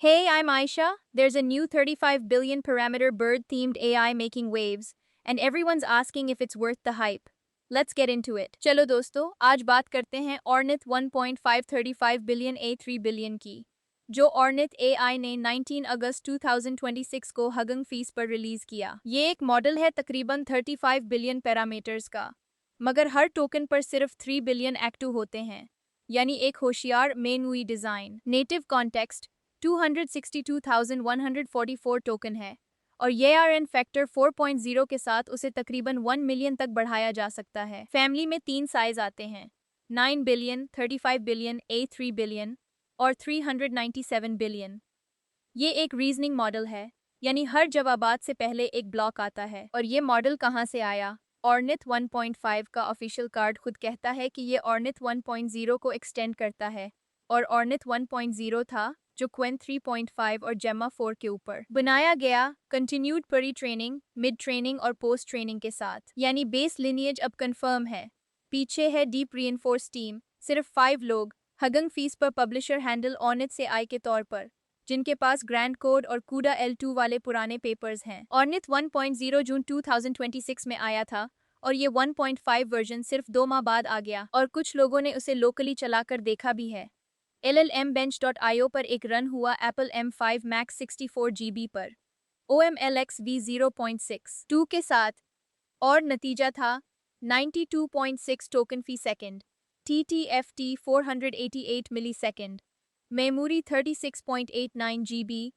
Hey, I'm Aisha. There's a new 35 billion parameter bird themed AI making waves, and everyone's asking if it's worth the hype. Let's get into it. चलो दोस्तों, आज बात करते हैं Ornith 1.535 billion A3 billion की, जो Ornith AI ने 19 अगस्त 2026 को हगंग फीस पर रिलीज किया। ये एक मॉडल है तकरीबन 35 बिलियन पैरामीटर्स का, मगर हर टोकन पर सिर्फ 3 बिलियन एक्टिव होते हैं, यानी एक होशियार मेनुई डिजाइन। नेटिव कॉन्टेक्स्ट 262,144 टोकन है और ये ARN फैक्टर 4.0 के साथ उसे तकरीबन 1 मिलियन तक बढ़ाया जा सकता है। फैमिली में 3 साइज आते हैं, 9 बिलियन, 35 बिलियन, A3 बिलियन और 397 बिलियन। ये एक रीजनिंग मॉडल है, यानी हर जवाबात से पहले एक ब्लॉक आता है। और ये मॉडल कहाँ से आया? ऑर्निथ 1.5 का ऑफिशियल कार्ड खुद कहता है कि ये ऑर्निथ 1.0 को एक्सटेंड करता है और ऑर्निथ 1.0 था जो क्वेन 3.5 और जेमा 4 के ऊपर बनाया गया, continued pre training, mid training और पोस्ट ट्रेनिंग के साथ, यानी बेस लिनिएज अब कंफर्म है। पीछे है डीप रीइंफोर्स टीम, सिर्फ 5 लोग, हगंग फीस पर पब्लिशर हैंडल ऑर्निथ से आई के तौर पर, जिनके पास ग्रैंड कोड और कूडा L2 वाले पुराने पेपर्स हैं। ऑर्निथ 1.0 जून 2026 में आया था और ये 1.5 वर्जन सिर्फ 2 माह बाद आ गया और कुछ लोगों ने उसे लोकली चलाकर देखा भी है। LLMbench.io पर एक रन हुआ एप्पल M5 Max 64 GB पर OMLX V0.62 के साथ और नतीजा था 92.6 टोकन फी second, TTFT 488 millisecond, memory 36.89 GB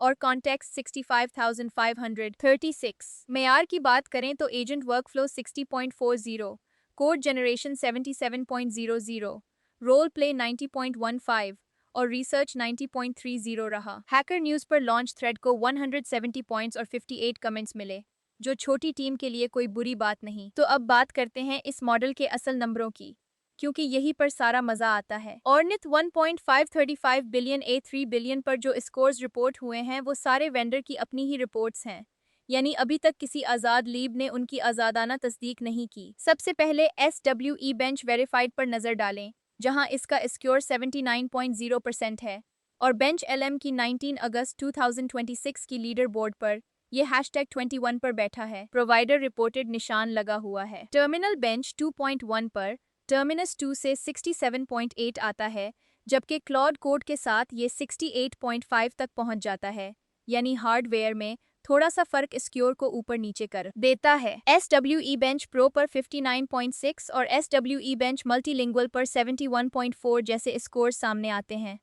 और कॉन्टेक्स्ट 65,536। मेयार की बात करें तो agent workflow 60.40, code generation 77.00, role play 90.15 और रिसर्च 90.30 रहा। हैकर न्यूज़ पर लॉन्च थ्रेड को 170 पॉइंट्स और 58 कमेंट्स मिले, जो छोटी टीम के लिए कोई बुरी बात नहीं। तो अब बात करते हैं इस मॉडल के असल नंबरों की, क्योंकि यही पर सारा मजा आता है। ऑर्निथ 1.535 बिलियन A3 बिलियन पर जो स्कोर्स रिपोर्ट हुए हैं वो सारे वेंडर की अपनी ही रिपोर्ट्स हैं, यानी अभी तक किसी आज़ाद लीब ने उनकी आज़ादाना तस्दीक नहीं की। सबसे पहले SWE बेंच वेरीफाइड पर नज़र डालें, जहां इसका स्कोर 79.0% है और बेंच LM की 19 अगस्त 2026 की लीडर बोर्ड पर ये #21 पर बैठा है। प्रोवाइडर रिपोर्टेड निशान लगा हुआ है। टर्मिनल बेंच 2.1 पर टर्मिनस 2 से 67.8 आता है, जबकि क्लॉड कोड के साथ ये 68.5 तक पहुंच जाता है, यानी हार्डवेयर में थोड़ा सा फर्क स्कोर को ऊपर नीचे कर देता है। SWE बेंच प्रो पर 59.6 और SWE बेंच मल्टीलिंगुअल पर 71.4 जैसे स्कोर सामने आते हैं,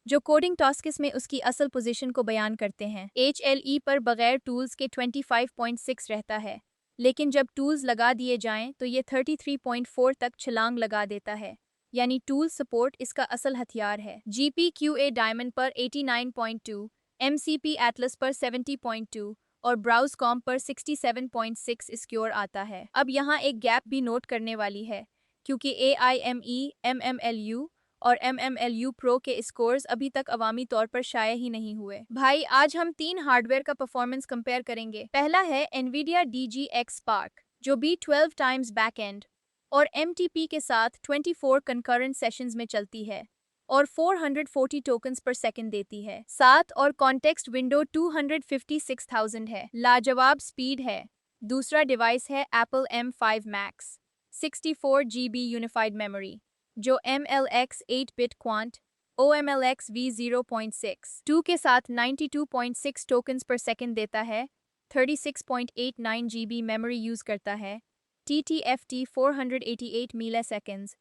जो कोडिंग टास्क्स में उसकी असल पोजीशन को बयान करते हैं। HLE पर बगैर टूल्स के 25.6 रहता है, लेकिन जब टूल्स लगा दिए जाएं तो ये 33.4 तक छलांग लगा देता है, यानी टूल सपोर्ट इसका असल हथियार है। GPQA डायमंड पर 89.2, MCP एटलस पर 70.2 और ब्राउजकॉम पर 67.6 स्कोर आता है। अब यहाँ एक गैप भी नोट करने वाली है, क्योंकि AIME, MMLU और MMLU Pro के स्कोर्स अभी तक अवामी तौर पर शाये ही नहीं हुए। भाई, आज हम 3 हार्डवेयर का परफॉर्मेंस कंपेयर करेंगे। पहला है NVIDIA DGX Spark, जो B12 टाइम्स बैकएंड और MTP के साथ 24 कंकरेंट सेशंस में चलती है और 440 टोकन्स पर सेकंड देती है। साथ और कॉन्टेक्स्ट विंडो 256,000 है। लाजवाब स्पीड है। दूसरा डिवाइस है Apple M5 Max 64 GB unified memory, जो MLX 8-bit quant OMLX V0.62 के साथ 92.6 टोकन्स पर सेकंड देता है, 36.89 GB मेमोरी यूज करता है, TTFT 488 milliseconds,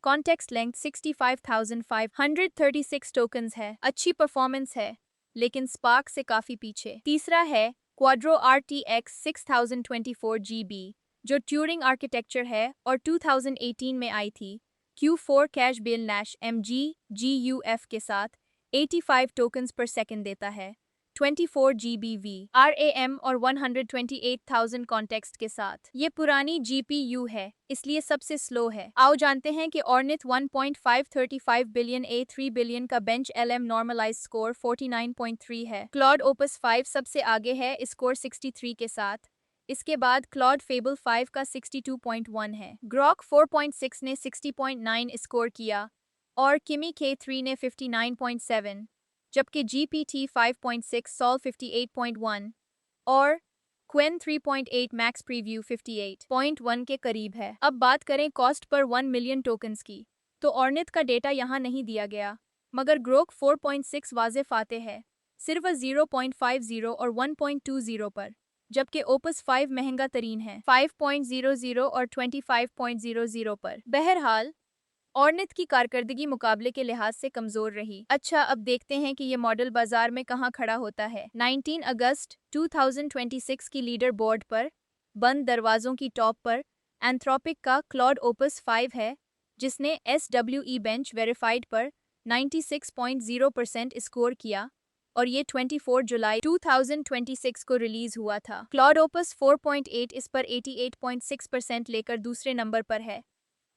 context length 65,536 tokens है। अच्छी परफॉर्मेंस है, लेकिन स्पार्क से काफी पीछे। तीसरा है क्वाड्रो RTX 6024 GB, जो ट्यूरिंग आर्किटेक्चर है और 2018 में आई थी। Q4 कैश बेल नैश MG GUF के साथ 85 टोकन्स पर सेकंड देता है, 24 GB RAM और 128,000 कॉन्टेक्स्ट के साथ। ये पुरानी GPU है, इसलिए सबसे स्लो है। आओ जानते हैं कि ऑर्निथ 1.535 बिलियन A3 बिलियन का बेंच LM नॉर्मलाइज स्कोर 49.3 है। क्लॉड ओपस 5 सबसे आगे है स्कोर 63 के साथ। इसके बाद क्लॉड फेबल 5 का 62.1 है। ग्रॉक 4.6 ने 60.9 स्कोर किया और किमी K3 ने 59.7, जबकि GPT 5.6 सॉल्व 58.1 और क्वेन 3.8 मैक्स प्रीव्यू 58.1 के करीब है। अब बात करें कॉस्ट पर 1 मिलियन टोकन्स की, तो ऑर्निथ का डेटा यहाँ नहीं दिया गया, मगर ग्रोक 4.6 वाज़े फाते है, सिर्फ 0.50 और 1.20 पर, जबकि ओपस 5 महंगा तरीन है 5.00 और 25.00 पर। बहरहाल ऑर्निथ की कारकर्दगी मुकाबले के लिहाज से कमजोर रही। अच्छा, अब देखते हैं कि ये मॉडल बाजार में कहाँ खड़ा होता है। 19 अगस्त 2026 की लीडर बोर्ड पर बंद दरवाजों की टॉप पर एंथ्रोपिक का क्लॉड ओपस 5 है, जिसने SWE बेंच वेरीफाइड पर 96.0% स्कोर किया और ये 24 जुलाई 2026 को रिलीज हुआ था। क्लॉड ओपस 4.8 इस पर 88.6% लेकर दूसरे नंबर पर है,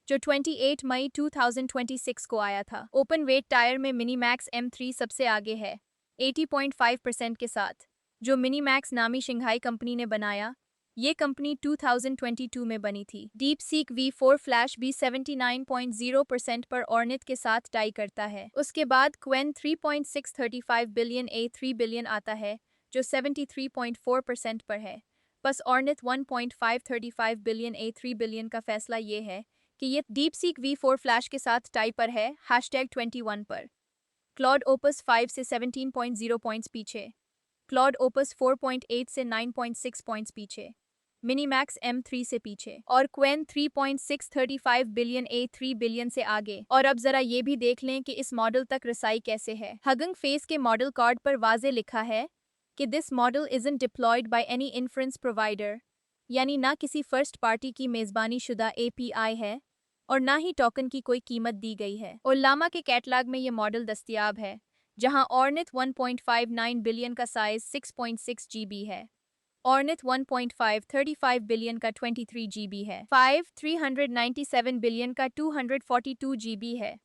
जो 28 मई 2026 को आया था। ओपन वेट टायर में मिनीमैक्स M3 सबसे आगे है 80.5% के साथ, जो मिनीमैक्स नामी शंघाई कंपनी ने बनाया। ये कंपनी 2022 में बनी थी। डीप सीक V4 फ्लैश भी 79.0% पर ऑर्निथ के साथ टाई करता है। उसके बाद क्वेन 3.635 बिलियन A3 बिलियन आता है, जो 73.4% पर है। बस ऑर्निथ 1.535 बिलियन A3 बिलियन का फैसला ये है कि ये डीप सीक V4 फ्लैश के साथ टाई पर है #21 पर। क्लॉड ओपस 5 से 17.0 पॉइंट्स पीछे, क्लॉड ओपस 4.8 से 9.6 पॉइंट्स पीछे, मिनीमैक्स M3 से पीछे और क्वेन 3.635 बिलियन A3 बिलियन से आगे। और अब जरा ये भी देख लें कि इस मॉडल तक रसाई कैसे है। हगिंग फेस के मॉडल कार्ड पर वाजे लिखा है कि this model isn't deployed by any inference provider, यानी ना किसी फर्स्ट पार्टी की मेजबानी शुदा API है और ना ही टोकन की कोई कीमत दी गई है। और लामा के कैटलॉग में ये मॉडल दस्तयाब है, जहां ऑर्निथ 1.59 बिलियन का साइज 6.6 GB है, ऑर्निथ 1.535 बिलियन का 23 GB है, 397 बिलियन का 242 GB है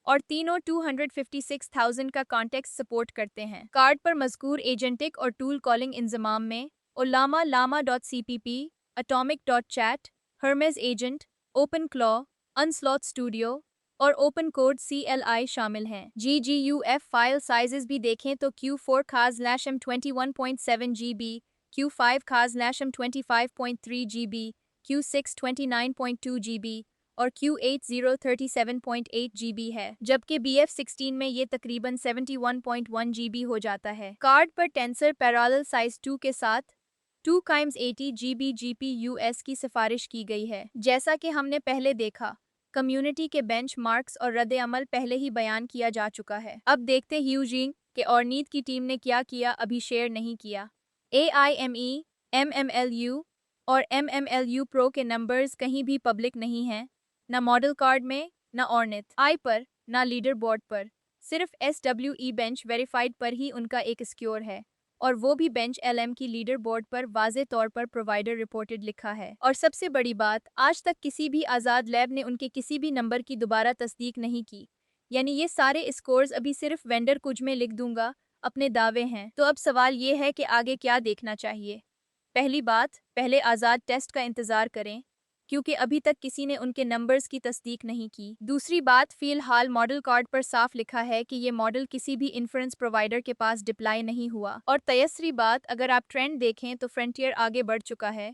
और तीनों 256,000 का कॉन्टेक्स्ट सपोर्ट करते हैं। कार्ड पर मज़कूर एजेंटिक और टूल कॉलिंग इंजमाम में Ollama llama.cpp, atomic.chat, Hermes agent, OpenClaw, Unsloth Studio और ओपन कोड CLI शामिल हैं। GGUF फाइल साइजेस भी देखें तो Q4 खास M21.7 GB, Q5 खास M25.3 GB, Q6 29.2 GB और Q8 37.8 GB है, जबकि BF16 में ये तकरीबन 71.1 GB हो जाता है। कार्ड पर टेंसर पैरेलल साइज 2 के साथ 2x80 GB GPUs की सिफारिश की गई है। जैसा कि हमने पहले देखा, कम्युनिटी के बेंचमार्क्स और रद्द अमल पहले ही बयान किया जा चुका है। अब देखते ह्यूजिंग के ऑर्निथ की टीम ने क्या किया, अभी शेयर नहीं किया। AIME, MMLU और MMLU Pro के नंबर्स कहीं भी पब्लिक नहीं हैं, न मॉडल कार्ड में, न ऑर्निथ आई पर, न लीडर बोर्ड पर। सिर्फ SWE बेंच वेरीफाइड पर ही उनका एक स्कोर है, और वो भी बेंच LM की लीडर बोर्ड पर वाज़े तौर पर प्रोवाइडर रिपोर्टेड लिखा है। और सबसे बड़ी बात, आज तक किसी भी आज़ाद लैब ने उनके किसी भी नंबर की दोबारा तस्दीक नहीं की, यानी ये सारे स्कोर्स अभी सिर्फ वेंडर कुछ में लिख दूंगा अपने दावे हैं। तो अब सवाल ये है कि आगे क्या देखना चाहिए। पहली बात, पहले आज़ाद टेस्ट का इंतज़ार करें, क्योंकि अभी तक किसी ने उनके नंबर्स की तस्दीक नहीं की। दूसरी बात, फ़िलहाल मॉडल कार्ड पर साफ लिखा है कि ये मॉडल किसी भी इन्फ्रेंस प्रोवाइडर के पास डिप्लाई नहीं हुआ। और तीसरी बात, अगर आप ट्रेंड देखें तो फ्रंटियर आगे बढ़ चुका है।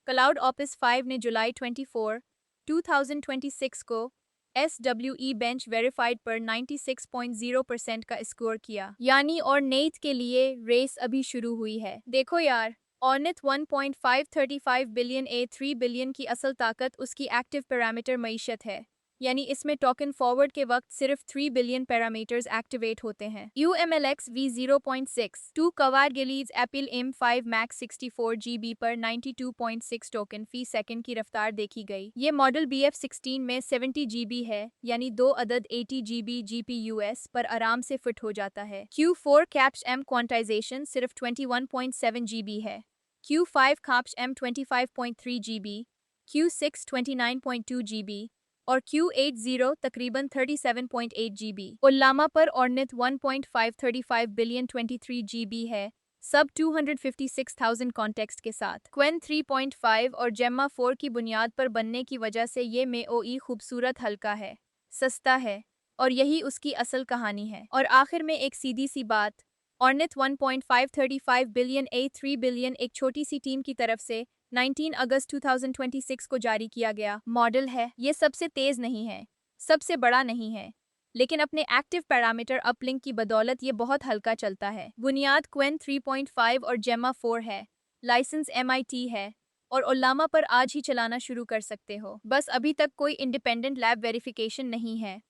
क्लाउड ऑफिस 5 ने जुलाई 24, 2026 को SWE बेंच वेरीफाइड पर 96.0% का स्कोर किया, यानी और नेथ के लिए रेस अभी शुरू हुई है। देखो यार, ऑर्निथ 1.535 बिलियन A3 बिलियन की असल ताकत उसकी एक्टिव पैरामीटर मईशत है, यानी इसमें टोकन फॉरवर्ड के वक्त सिर्फ 3 बिलियन पैरामीटर्स एक्टिवेट होते हैं। UMLX V0.6 2 कवार Gillies appeal M5 Max 64 GB पर 92.6 टोकन फी सेकंड की रफ्तार देखी गई। ये मॉडल BF16 में 70 GB है, यानी 2 अदद 80 GB GPUs पर आराम से फिट हो जाता है। Q4 कैप्च M क्वांटाइजेशन सिर्फ 21.7 GB है, Q5 खाप्च M 25.3 GB, Q6 29.2 GB और Q80 तकरीबन 37.8 GB। उल्लामा पर ऑर्निथ 1.535 बिलियन 23 GB है, सब 256,000 कॉन्टेक्स्ट के साथ। क्वेन 3.5 और जेम्मा 4 की बुनियाद पर बनने की वजह से ये MOE खूबसूरत, हल्का है, सस्ता है और यही उसकी असल कहानी है। और आखिर में एक सीधी सी बात, ऑर्निथ 1.535 बिलियन ए 3 बिलियन एक छोटी सी टीम की तरफ से 19 अगस्त 2026 को जारी किया गया मॉडल है। ये सबसे तेज नहीं है, सबसे बड़ा नहीं है, लेकिन अपने एक्टिव पैरामीटर अपलिंक की बदौलत ये बहुत हल्का चलता है। बुनियाद क्वेन 3.5 और जेमा 4 है, लाइसेंस MIT है, और ओल्लामा पर आज ही चलाना शुरू कर सकते हो। बस अभी तक कोई इंडिपेंडेंट लैब वेरिफिकेशन नहीं है,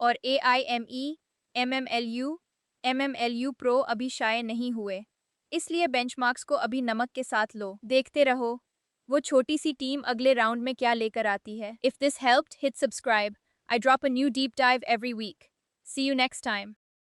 और AIME, MMLU, MMLU प्रो अभी शाये नहीं हुए। इसलिए बेंचमार्क्स को अभी नमक के साथ लो, देखते रहो वो छोटी सी टीम अगले राउंड में क्या लेकर आती है। If this helped, hit subscribe. I drop a new deep dive every week. See you next time.